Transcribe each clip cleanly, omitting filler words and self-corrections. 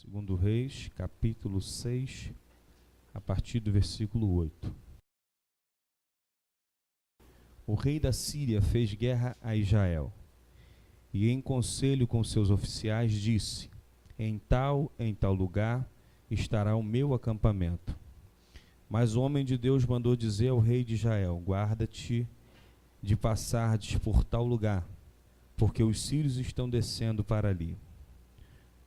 Segundo Reis, capítulo 6, a partir do versículo 8. O rei da Síria fez guerra a Israel, e em conselho com seus oficiais disse: em tal lugar estará o meu acampamento. Mas o homem de Deus mandou dizer ao rei de Israel: guarda-te de passardes por tal lugar, porque os sírios estão descendo para ali.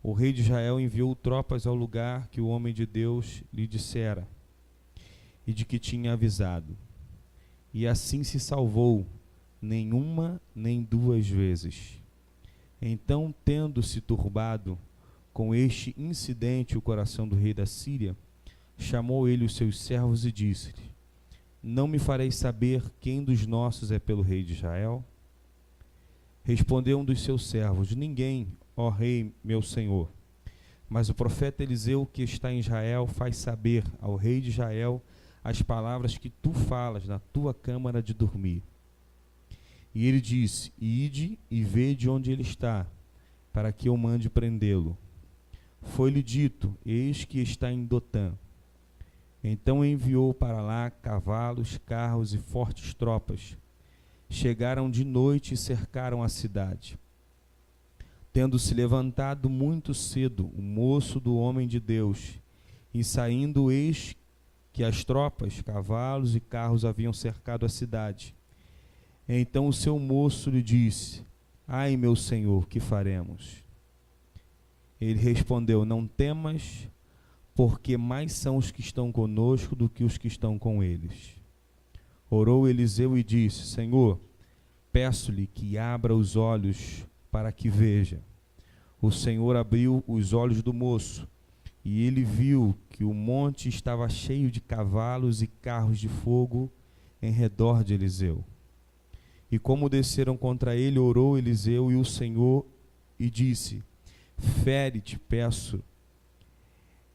O rei de Israel enviou tropas ao lugar que o homem de Deus lhe dissera e de que tinha avisado. E assim se salvou, nem uma nem duas vezes. Então, tendo-se turbado com este incidente o coração do rei da Síria, chamou ele os seus servos e disse-lhe: não me fareis saber quem dos nossos é pelo rei de Israel? Respondeu um dos seus servos: ninguém, ó rei meu senhor. Mas o profeta Eliseu, que está em Israel, faz saber ao rei de Israel as palavras que tu falas na tua câmara de dormir. E ele disse: ide e vede onde ele está, para que eu mande prendê-lo. Foi-lhe dito: eis que está em Dotã. Então enviou para lá cavalos, carros e fortes tropas. Chegaram de noite e cercaram a cidade. Tendo-se levantado muito cedo o moço do homem de Deus, e saindo, eis que as tropas, cavalos e carros haviam cercado a cidade. Então o seu moço lhe disse: ai, meu senhor, que faremos? Ele respondeu: não temas, porque mais são os que estão conosco do que os que estão com eles. Orou Eliseu e disse: Senhor, peço-lhe que abra os olhos para que veja. O Senhor abriu os olhos do moço, e ele viu que o monte estava cheio de cavalos e carros de fogo em redor de Eliseu. E como desceram contra ele, orou Eliseu e o Senhor e disse: fere-te, peço,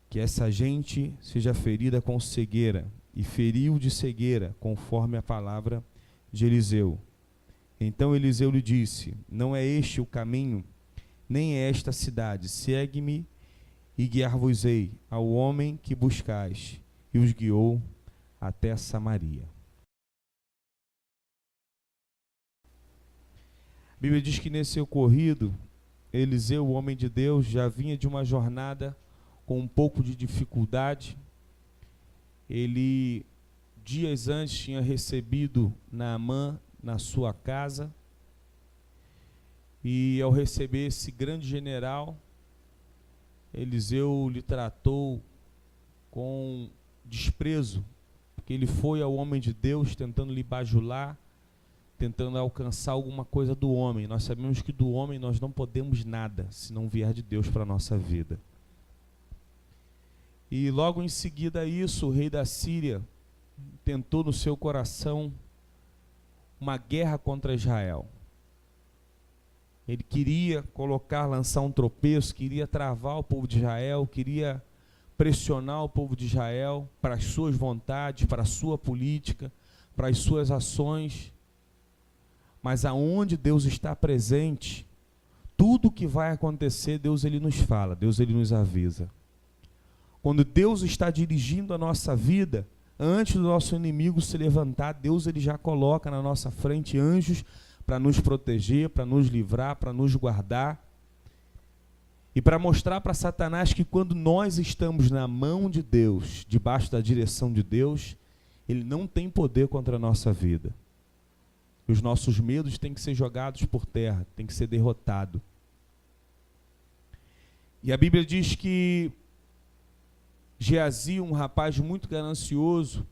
que essa gente seja ferida com cegueira. E feriu de cegueira, conforme a palavra de Eliseu. Então Eliseu lhe disse: não é este o caminho, nem é esta cidade. Segue-me e guiar-vos-ei ao homem que buscais. E os guiou até Samaria. A Bíblia diz que nesse ocorrido, Eliseu, o homem de Deus, já vinha de uma jornada com um pouco de dificuldade. Ele, dias antes, tinha recebido Naamã na sua casa, e ao receber esse grande general, Eliseu lhe tratou com desprezo, porque ele foi ao homem de Deus tentando lhe bajular, tentando alcançar alguma coisa do homem. Nós sabemos que do homem nós não podemos nada, se não vier de Deus para a nossa vida. E logo em seguida a isso, o rei da Síria tentou no seu coração uma guerra contra Israel. Ele queria lançar um tropeço, queria travar o povo de Israel, queria pressionar o povo de Israel para as suas vontades, para a sua política, para as suas ações. Mas aonde Deus está presente, tudo que vai acontecer, Deus ele nos fala, Deus ele nos avisa. Quando Deus está dirigindo a nossa vida, antes do nosso inimigo se levantar, Deus ele já coloca na nossa frente anjos para nos proteger, para nos livrar, para nos guardar. E para mostrar para Satanás que quando nós estamos na mão de Deus, debaixo da direção de Deus, ele não tem poder contra a nossa vida. Os nossos medos têm que ser jogados por terra, têm que ser derrotados. E a Bíblia diz que Geazi, um rapaz muito ganancioso,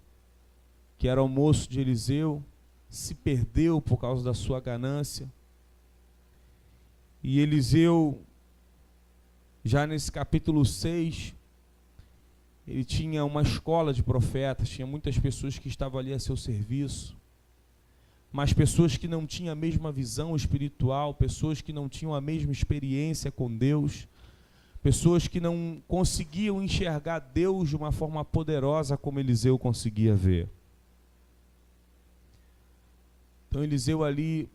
que era o moço de Eliseu, se perdeu por causa da sua ganância. E Eliseu, já nesse capítulo 6, ele tinha uma escola de profetas, tinha muitas pessoas que estavam ali a seu serviço, mas pessoas que não tinham a mesma visão espiritual, pessoas que não tinham a mesma experiência com Deus, pessoas que não conseguiam enxergar Deus de uma forma poderosa como Eliseu conseguia ver. Então Eliseu ali,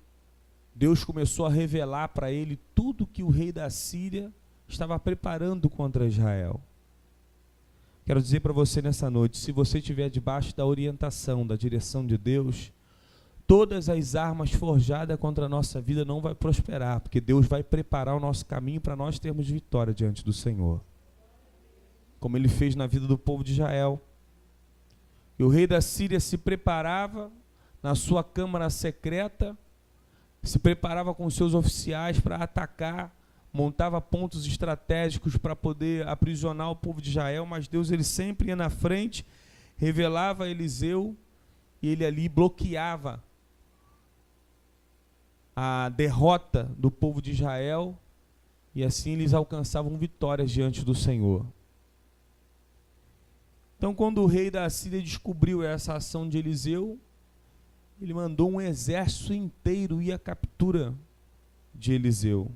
Deus começou a revelar para ele tudo que o rei da Síria estava preparando contra Israel. Quero dizer para você nessa noite, se você estiver debaixo da orientação, da direção de Deus, todas as armas forjadas contra a nossa vida não vai prosperar, porque Deus vai preparar o nosso caminho para nós termos vitória diante do Senhor. Como Ele fez na vida do povo de Israel. E o rei da Síria se preparava na sua câmara secreta, se preparava com seus oficiais para atacar, montava pontos estratégicos para poder aprisionar o povo de Israel, mas Deus ele sempre ia na frente, revelava a Eliseu e ele ali bloqueava a derrota do povo de Israel e assim eles alcançavam vitórias diante do Senhor. Então, quando o rei da Síria descobriu essa ação de Eliseu, ele mandou um exército inteiro ir à captura de Eliseu.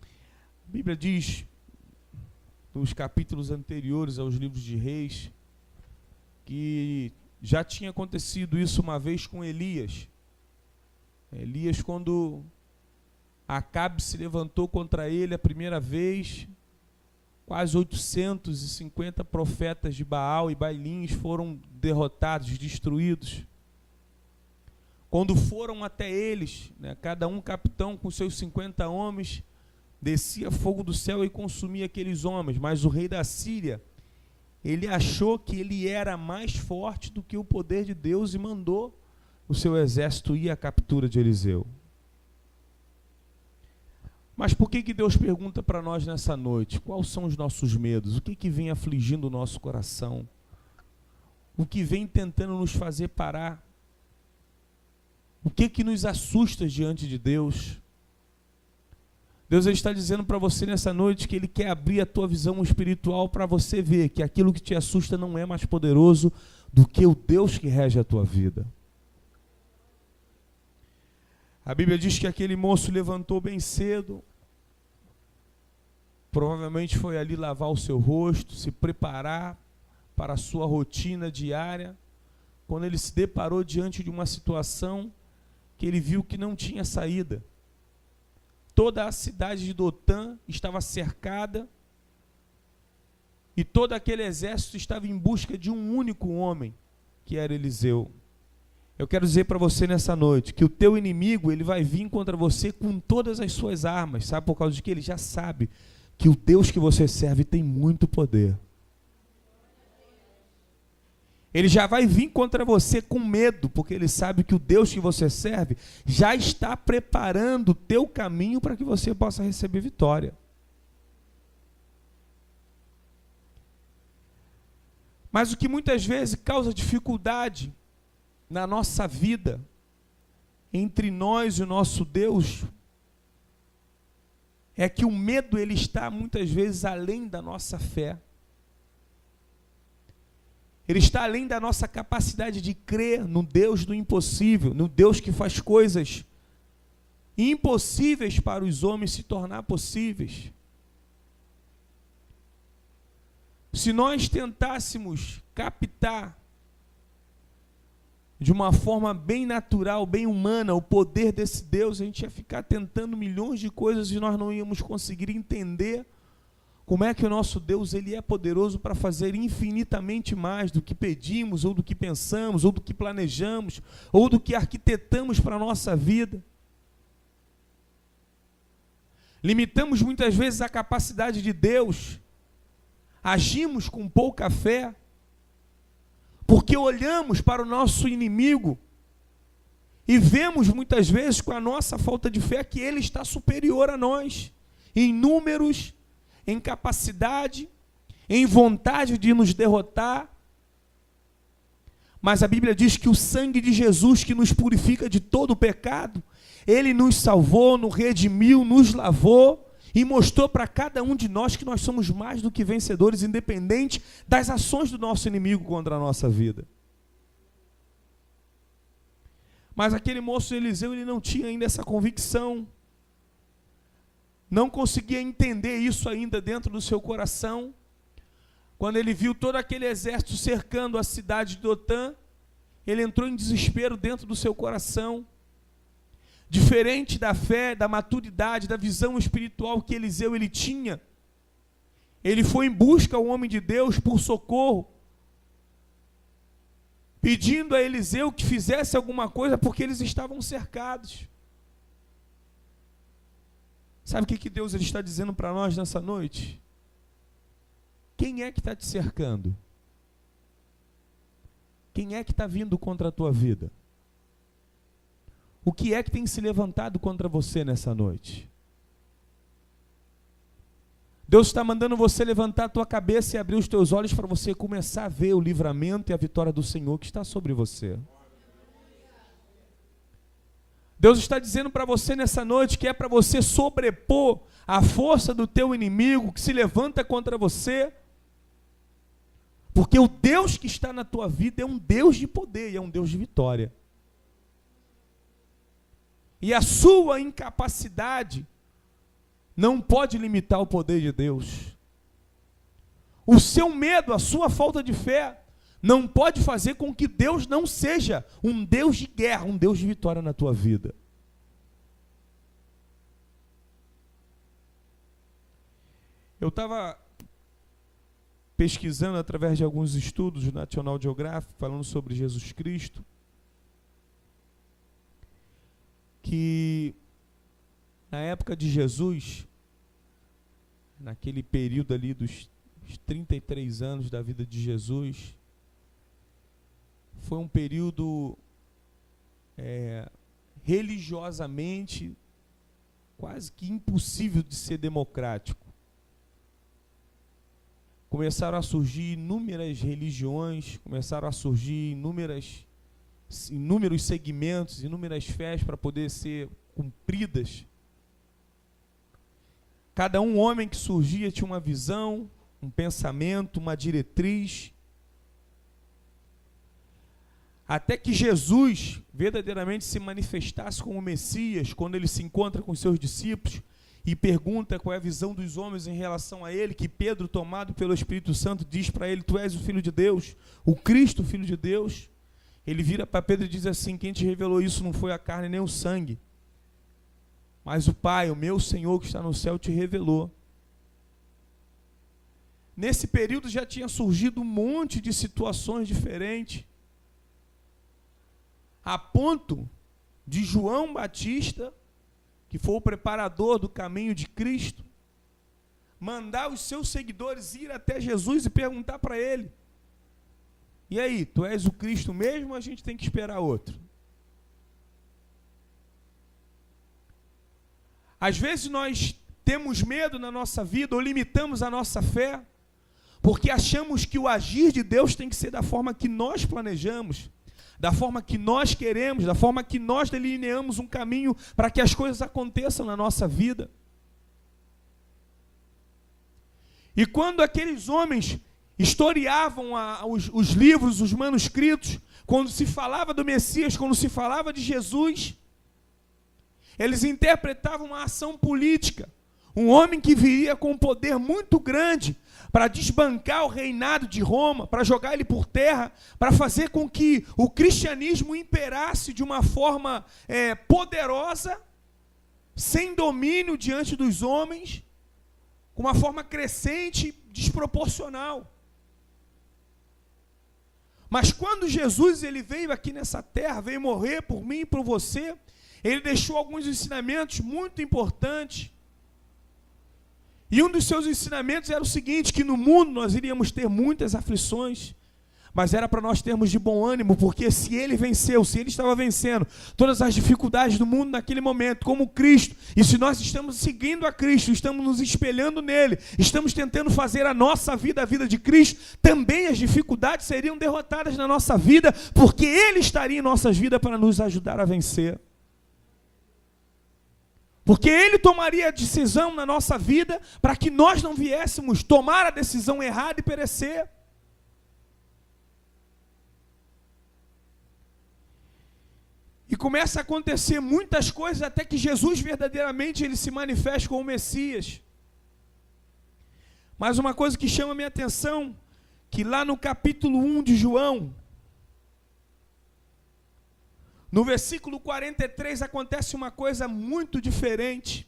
A Bíblia diz, nos capítulos anteriores aos livros de Reis, que já tinha acontecido isso uma vez com Elias. Elias, quando Acabe se levantou contra ele a primeira vez, quase 850 profetas de Baal e Bailins foram derrotados, destruídos. Quando foram até eles, cada um capitão com seus 50 homens, descia fogo do céu e consumia aqueles homens, mas o rei da Síria, ele achou que ele era mais forte do que o poder de Deus e mandou o seu exército ir à captura de Eliseu. Mas por que Deus pergunta para nós nessa noite? Quais são os nossos medos? O que vem afligindo o nosso coração? O que vem tentando nos fazer parar? O que nos assusta diante de Deus? Deus está dizendo para você nessa noite que Ele quer abrir a tua visão espiritual para você ver que aquilo que te assusta não é mais poderoso do que o Deus que rege a tua vida. A Bíblia diz que aquele moço levantou bem cedo, provavelmente foi ali lavar o seu rosto, se preparar para a sua rotina diária, quando ele se deparou diante de uma situação que ele viu que não tinha saída. Toda a cidade de Dotã estava cercada e todo aquele exército estava em busca de um único homem, que era Eliseu. Eu quero dizer para você nessa noite que o teu inimigo ele vai vir contra você com todas as suas armas. Sabe por causa de que ele já sabe que o Deus que você serve tem muito poder. Ele já vai vir contra você com medo, porque ele sabe que o Deus que você serve já está preparando o teu caminho para que você possa receber vitória. Mas o que muitas vezes causa dificuldade na nossa vida, entre nós e o nosso Deus, é que o medo ele está muitas vezes além da nossa fé. Ele está além da nossa capacidade de crer no Deus do impossível, no Deus que faz coisas impossíveis para os homens se tornar possíveis. Se nós tentássemos captar de uma forma bem natural, bem humana, o poder desse Deus, a gente ia ficar tentando milhões de coisas e nós não íamos conseguir entender como é que o nosso Deus ele é poderoso para fazer infinitamente mais do que pedimos, ou do que pensamos, ou do que planejamos, ou do que arquitetamos para a nossa vida. Limitamos muitas vezes a capacidade de Deus, agimos com pouca fé, porque olhamos para o nosso inimigo e vemos muitas vezes com a nossa falta de fé que ele está superior a nós, em números, em capacidade, em vontade de nos derrotar. Mas a Bíblia diz que o sangue de Jesus que nos purifica de todo o pecado, ele nos salvou, nos redimiu, nos lavou e mostrou para cada um de nós que nós somos mais do que vencedores, independente das ações do nosso inimigo contra a nossa vida. Mas aquele moço Eliseu, ele não tinha ainda essa convicção, não conseguia entender isso ainda dentro do seu coração. Quando ele viu todo aquele exército cercando a cidade de Dotã, ele entrou em desespero dentro do seu coração. Diferente da fé, da maturidade, da visão espiritual que Eliseu ele tinha, ele foi em busca ao homem de Deus por socorro, pedindo a Eliseu que fizesse alguma coisa, porque eles estavam cercados. Sabe o que Deus ele está dizendo para nós nessa noite? Quem é que está te cercando? Quem é que está vindo contra a tua vida? O que é que tem se levantado contra você nessa noite? Deus está mandando você levantar a tua cabeça e abrir os teus olhos para você começar a ver o livramento e a vitória do Senhor que está sobre você. Deus está dizendo para você nessa noite que é para você sobrepor a força do teu inimigo que se levanta contra você, porque o Deus que está na tua vida é um Deus de poder e é um Deus de vitória. E a sua incapacidade não pode limitar o poder de Deus. O seu medo, a sua falta de fé, não pode fazer com que Deus não seja um Deus de guerra, um Deus de vitória na tua vida. Eu estava pesquisando através de alguns estudos do National Geographic, falando sobre Jesus Cristo, que na época de Jesus, naquele período ali dos 33 anos da vida de Jesus, foi um período religiosamente quase que impossível de ser democrático. Começaram a surgir inúmeras religiões, começaram a surgir inúmeros segmentos, inúmeras fés para poder ser cumpridas. Cada um homem que surgia tinha uma visão, um pensamento, uma diretriz. Até que Jesus verdadeiramente se manifestasse como Messias, quando ele se encontra com os seus discípulos e pergunta qual é a visão dos homens em relação a ele, que Pedro, tomado pelo Espírito Santo, diz para ele: tu és o Filho de Deus, o Cristo, o Filho de Deus. Ele vira para Pedro e diz assim: quem te revelou isso não foi a carne nem o sangue, mas o Pai, o meu Senhor que está no céu, te revelou. Nesse período já tinha surgido um monte de situações diferentes, a ponto de João Batista, que foi o preparador do caminho de Cristo, mandar os seus seguidores ir até Jesus e perguntar para ele: e aí, tu és o Cristo mesmo ou a gente tem que esperar outro? Às vezes nós temos medo na nossa vida ou limitamos a nossa fé, porque achamos que o agir de Deus tem que ser da forma que nós planejamos, da forma que nós queremos, da forma que nós delineamos um caminho para que as coisas aconteçam na nossa vida. E quando aqueles homens historiavam os livros, os manuscritos, quando se falava do Messias, quando se falava de Jesus, eles interpretavam uma ação política, um homem que viria com um poder muito grande para desbancar o reinado de Roma, para jogar ele por terra, para fazer com que o cristianismo imperasse de uma forma poderosa, sem domínio diante dos homens, com uma forma crescente, desproporcional. Mas quando Jesus ele veio aqui nessa terra, veio morrer por mim e por você, ele deixou alguns ensinamentos muito importantes. E um dos seus ensinamentos era o seguinte: que no mundo nós iríamos ter muitas aflições, mas era para nós termos de bom ânimo, porque se ele venceu, se ele estava vencendo todas as dificuldades do mundo naquele momento, como Cristo, e se nós estamos seguindo a Cristo, estamos nos espelhando nele, estamos tentando fazer a nossa vida a vida de Cristo, também as dificuldades seriam derrotadas na nossa vida, porque ele estaria em nossas vidas para nos ajudar a vencer. Porque ele tomaria a decisão na nossa vida para que nós não viéssemos tomar a decisão errada e perecer. E começa a acontecer muitas coisas até que Jesus verdadeiramente ele se manifeste como Messias. Mas uma coisa que chama a minha atenção, que lá no capítulo 1 de João, No versículo 43 acontece uma coisa muito diferente,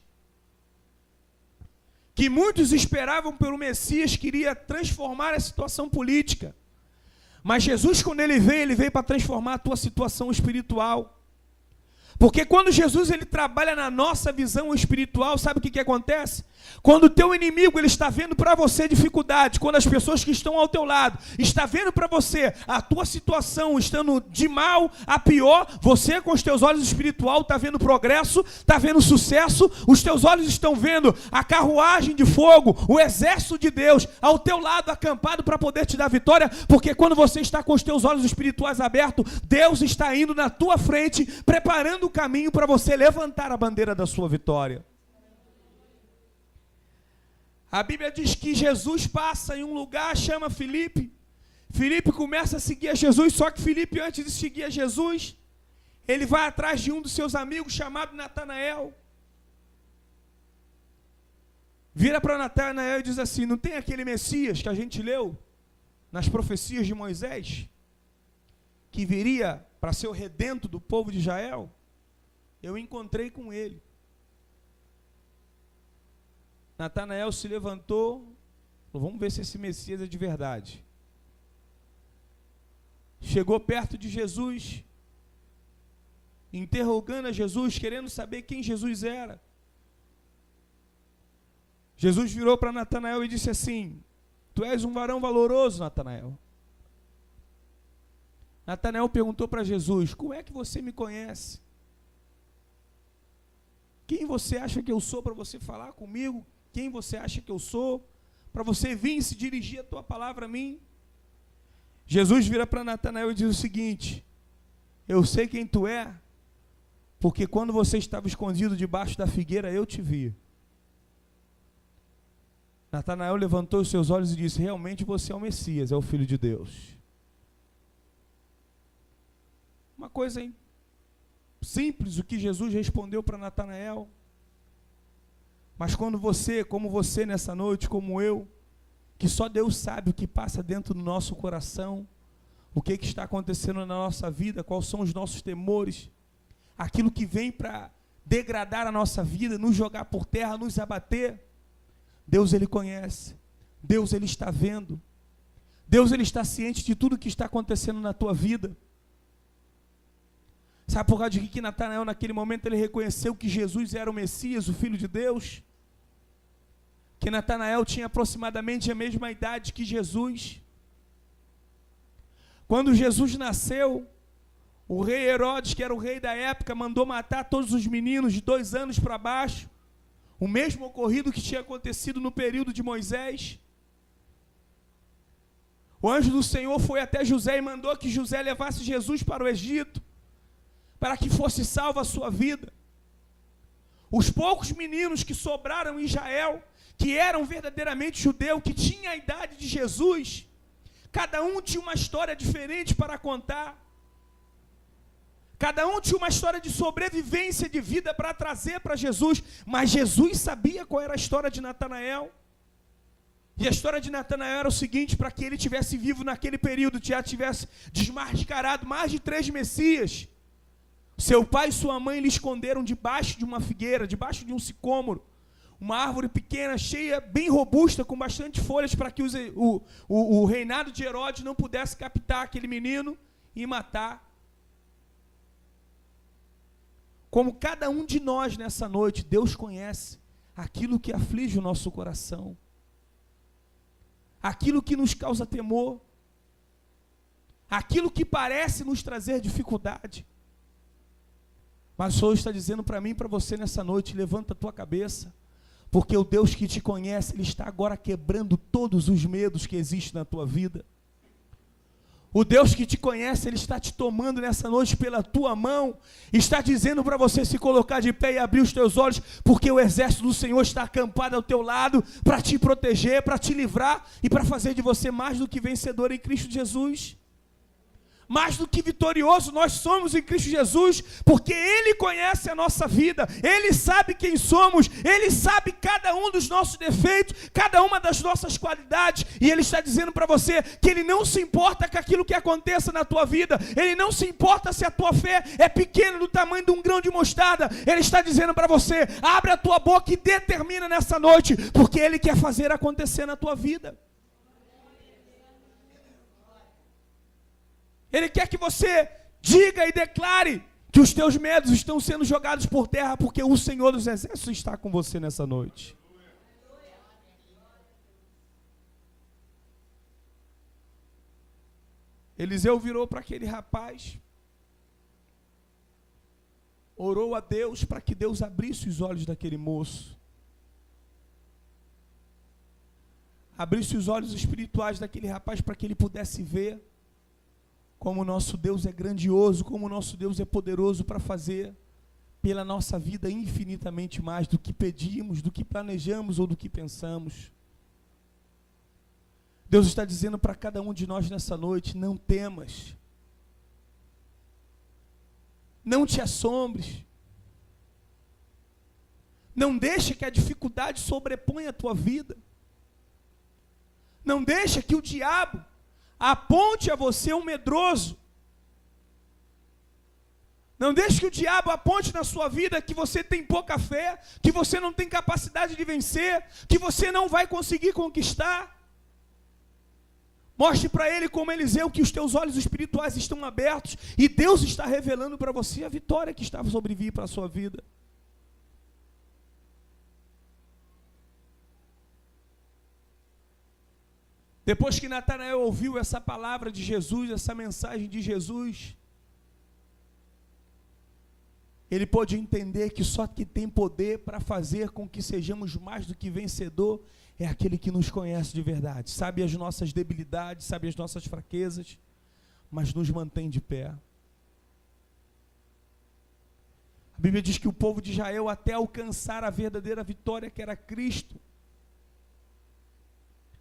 que muitos esperavam pelo Messias, que iria transformar a situação política. Mas Jesus, quando ele veio para transformar a tua situação espiritual. Porque quando Jesus ele trabalha na nossa visão espiritual, sabe o que acontece? Quando o teu inimigo ele está vendo para você dificuldade, quando as pessoas que estão ao teu lado estão vendo para você a tua situação estando de mal a pior, você com os teus olhos espirituais está vendo progresso, está vendo sucesso, os teus olhos estão vendo a carruagem de fogo, o exército de Deus ao teu lado acampado para poder te dar vitória, porque quando você está com os teus olhos espirituais abertos, Deus está indo na tua frente, preparando o caminho para você levantar a bandeira da sua vitória. A Bíblia diz que Jesus passa em um lugar, chama Filipe. Filipe começa a seguir a Jesus, só que Filipe, antes de seguir a Jesus, ele vai atrás de um dos seus amigos chamado Natanael. Vira para Natanael e diz assim: não tem aquele Messias que a gente leu nas profecias de Moisés, que viria para ser o redento do povo de Israel? Eu encontrei com ele. Natanael se levantou, falou: vamos ver se esse Messias é de verdade. Chegou perto de Jesus, interrogando a Jesus, querendo saber quem Jesus era. Jesus virou para Natanael e disse assim: tu és um varão valoroso, Natanael. Natanael perguntou para Jesus: como é que você me conhece? Quem você acha que eu sou para você falar comigo? Quem você acha que eu sou para você vir e se dirigir a tua palavra a mim? Jesus vira para Natanael e diz o seguinte: eu sei quem tu é, porque quando você estava escondido debaixo da figueira, eu te vi. Natanael levantou os seus olhos e disse: realmente você é o Messias, é o Filho de Deus. Uma coisa simples o que Jesus respondeu para Natanael. Mas quando você, como você nessa noite, como eu, que só Deus sabe o que passa dentro do nosso coração, o que está acontecendo na nossa vida, quais são os nossos temores, aquilo que vem para degradar a nossa vida, nos jogar por terra, nos abater, Deus ele conhece, Deus ele está vendo, Deus ele está ciente de tudo que está acontecendo na tua vida. Sabe por causa de que Natanael naquele momento ele reconheceu que Jesus era o Messias, o Filho de Deus? Que Natanael tinha aproximadamente a mesma idade que Jesus. Quando Jesus nasceu, o rei Herodes, que era o rei da época, mandou matar todos os meninos de 2 anos para baixo. O mesmo ocorrido que tinha acontecido no período de Moisés. O anjo do Senhor foi até José e mandou que José levasse Jesus para o Egito, para que fosse salva a sua vida. Os poucos meninos que sobraram em Israel, que eram verdadeiramente judeus, que tinham a idade de Jesus, cada um tinha uma história diferente para contar. Cada um tinha uma história de sobrevivência de vida para trazer para Jesus, mas Jesus sabia qual era a história de Natanael. E a história de Natanael era o seguinte: para que ele tivesse vivo naquele período, já tivesse desmascarado mais de 3 Messias. Seu pai e sua mãe lhe esconderam debaixo de uma figueira, debaixo de um sicômoro, uma árvore pequena, cheia, bem robusta, com bastante folhas, para que o reinado de Herodes não pudesse captar aquele menino e matar. Como cada um de nós nessa noite, Deus conhece aquilo que aflige o nosso coração, aquilo que nos causa temor, aquilo que parece nos trazer dificuldade. Mas o Senhor está dizendo para mim e para você nessa noite: levanta a tua cabeça, porque o Deus que te conhece, Ele está agora quebrando todos os medos que existem na tua vida. O Deus que te conhece, Ele está te tomando nessa noite pela tua mão, está dizendo para você se colocar de pé e abrir os teus olhos, porque o exército do Senhor está acampado ao teu lado, para te proteger, para te livrar, e para fazer de você mais do que vencedor em Cristo Jesus. Mais do que vitorioso, nós somos em Cristo Jesus, porque Ele conhece a nossa vida, Ele sabe quem somos, Ele sabe cada um dos nossos defeitos, cada uma das nossas qualidades, e Ele está dizendo para você que Ele não se importa com aquilo que aconteça na tua vida, Ele não se importa se a tua fé é pequena, do tamanho de um grão de mostarda. Ele está dizendo para você: abre a tua boca e determina nessa noite, porque Ele quer fazer acontecer na tua vida. Ele quer que você diga e declare que os teus medos estão sendo jogados por terra, porque o Senhor dos Exércitos está com você nessa noite. Eliseu virou para aquele rapaz, orou a Deus para que Deus abrisse os olhos daquele moço, abrisse os olhos espirituais daquele rapaz para que ele pudesse ver como o nosso Deus é grandioso, como o nosso Deus é poderoso para fazer pela nossa vida infinitamente mais do que pedimos, do que planejamos ou do que pensamos. Deus está dizendo para cada um de nós nessa noite: não temas, não te assombres, não deixe que a dificuldade sobreponha a tua vida, não deixe que o diabo aponte a você um medroso. Não deixe que o diabo aponte na sua vida que você tem pouca fé, que você não tem capacidade de vencer, que você não vai conseguir conquistar. Mostre para ele, como Eliseu, que os teus olhos espirituais estão abertos e Deus está revelando para você a vitória que estava sobre vir para a sua vida. Depois que Natanael ouviu essa palavra de Jesus, essa mensagem de Jesus, ele pôde entender que só que tem poder para fazer com que sejamos mais do que vencedor é aquele que nos conhece de verdade, sabe as nossas debilidades, sabe as nossas fraquezas, mas nos mantém de pé. A Bíblia diz que o povo de Israel, até alcançar a verdadeira vitória que era Cristo,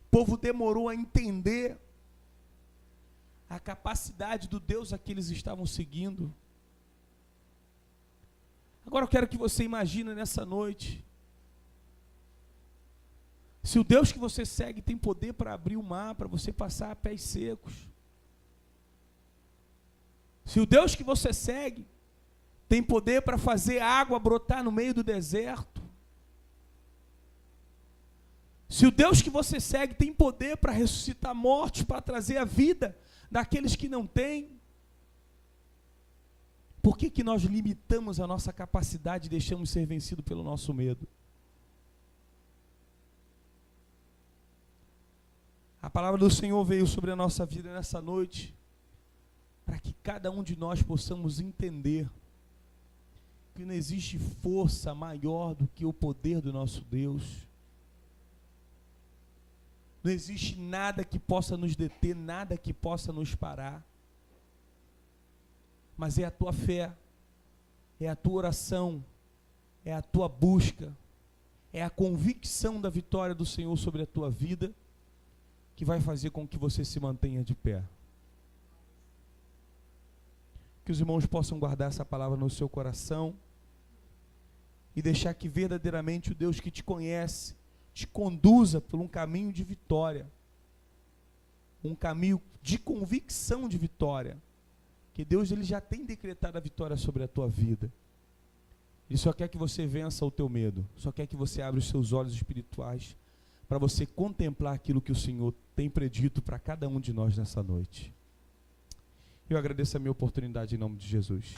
o povo demorou a entender a capacidade do Deus a que eles estavam seguindo. Agora eu quero que você imagine nessa noite, se o Deus que você segue tem poder para abrir o mar, para você passar a pés secos, se o Deus que você segue tem poder para fazer a água brotar no meio do deserto, se o Deus que você segue tem poder para ressuscitar mortos, para trazer a vida daqueles que não têm, por que nós limitamos a nossa capacidade e deixamos ser vencidos pelo nosso medo? A palavra do Senhor veio sobre a nossa vida nessa noite, para que cada um de nós possamos entender que não existe força maior do que o poder do nosso Deus. Não existe nada que possa nos deter, nada que possa nos parar. Mas é a tua fé, é a tua oração, é a tua busca, é a convicção da vitória do Senhor sobre a tua vida, que vai fazer com que você se mantenha de pé. Que os irmãos possam guardar essa palavra no seu coração e deixar que verdadeiramente o Deus que te conhece te conduza por um caminho de vitória, um caminho de convicção de vitória, que Deus ele já tem decretado a vitória sobre a tua vida. Ele só quer que você vença o teu medo, só quer que você abra os seus olhos espirituais para você contemplar aquilo que o Senhor tem predito para cada um de nós nessa noite. Eu agradeço a minha oportunidade em nome de Jesus.